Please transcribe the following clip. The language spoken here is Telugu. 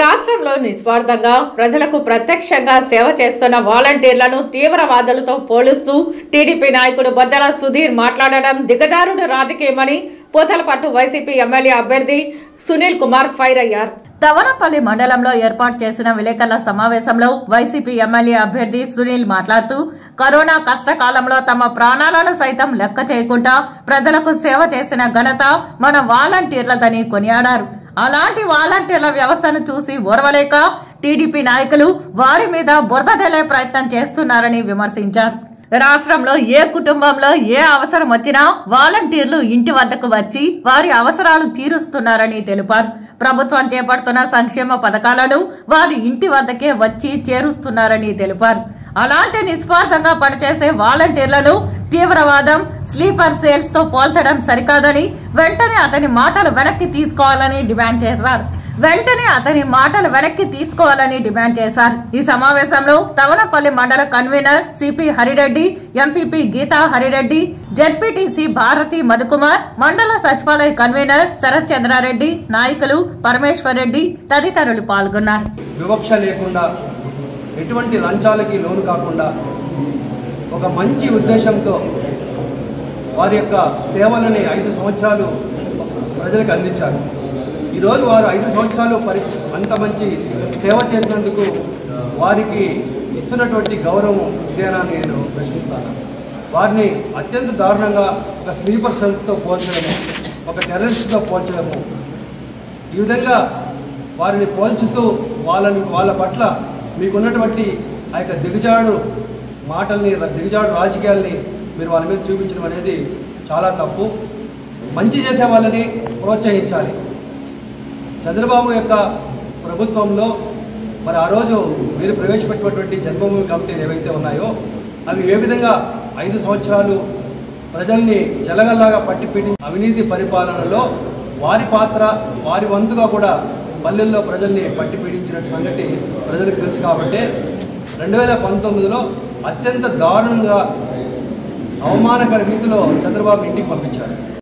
రాష్ట్రంలో నిస్వార్థంగా ప్రజలకు ప్రత్యక్షంగా సేవ చేస్తున్న వాలంటీర్లను తీవ్రవాదులతో పోలుస్తూ టీడీపీ నాయకుడు బొజ్జల సుధీర్ మాట్లాడడం దిగజారుడు రాజకీయమని పూతలపట్టు వైసీపీ ఎమ్మెల్యే అభ్యర్థి సునీల్ కుమార్ ఫైర్ అయ్యారు. తవనపల్లి మండలంలో ఏర్పాటు చేసిన విలేకరుల సమావేశంలో వైసీపీ ఎమ్మెల్యే అభ్యర్థి సునీల్ మాట్లాడుతూ కరోనా కష్టకాలంలో తమ ప్రాణాలను సైతం లెక్క చేయకుండా ప్రజలకు సేవ చేసిన ఘనత మన వాలంటీర్లదని కొనియాడారు. అలాంటి వాలంటీర్ల వ్యవస్థను చూసి ఓర్వలేక టీడీపీ నాయకులు వారి మీద బురద జల్లే ప్రయత్నం చేస్తున్నారని విమర్శించారు. రాష్ట్రంలో ఏ కుటుంబంలో ఏ అవసరం వచ్చినా వాలంటీర్లు ఇంటి వద్దకు వచ్చి వారి అవసరాలు తీరుస్తున్నారని తెలిపారు. ప్రభుత్వం చేపడుతున్న సంక్షేమ పథకాలను వారి ఇంటి వద్దకే వచ్చి చేరుస్తున్నారని తెలిపారు. అలాంటి నిస్వార్థంగా పనిచేసే వాలంటీర్లను తీవ్రవాదం, స్లీపర్ సేల్స్ తో పోల్చడం సరికాదని వెంటనే అతని మాటలు వెనక్కి తీసుకోవాలని డిమాండ్ చేశారు. ఈ సమావేశంలో తవనపల్లి మండల convener CP Harireddy, MPP Geetha Harireddy, ZPTC Bharathi Madhukumar, మండల సచివాలయ కన్వీనర్ శరత్ చంద్రారెడ్డి, నాయకులు పరమేశ్వర్ రెడ్డి తదితరులు పాల్గొన్నారు. వివక్ష లేకుండా, ఎటువంటి లంచాలకి లోను కాకుండా ఒక మంచి ఉద్దేశంతో వారి యొక్క సేవలని 5 సంవత్సరాలు ప్రజలకు అందించారు. ఈరోజు వారు 5 సంవత్సరాలు అంత మంచి సేవ చేసినందుకు వారికి ఇస్తున్నటువంటి గౌరవం ఇదేనా నేను ప్రశ్నిస్తాను. వారిని అత్యంత దారుణంగా ఒక స్లీపర్ సెల్స్తో పోల్చడము, ఒక టెర్రరిస్ట్తో పోల్చడము, ఈ విధంగా వారిని పోల్చుతూ వాళ్ళ పట్ల మీకున్నటువంటి ఆ యొక్క దిగజాడు మాటల్ని, దిగజాడు రాజకీయాల్ని మీరు వాళ్ళ మీద చూపించడం అనేది చాలా తప్పు. మంచి చేసే వాళ్ళని ప్రోత్సహించాలి. చంద్రబాబు యొక్క ప్రభుత్వంలో మరి ఆ రోజు మీరు ప్రవేశపెట్టినటువంటి జన్మభూమి కమిటీలు ఏవైతే ఉన్నాయో అవి ఏ విధంగా 5 సంవత్సరాలు ప్రజల్ని జలగల్లాగా పట్టిపీడి అవినీతి పరిపాలనలో వారి పాత్ర, వారి వంతుగా కూడా పల్లెల్లో ప్రజల్ని పట్టి పీడించిన సంగతి ప్రజలకు తెలుసు. కాబట్టి 2019లో అత్యంత దారుణంగా అవమానకర రీతిలో చంద్రబాబు ఇంటికి పంపించారు.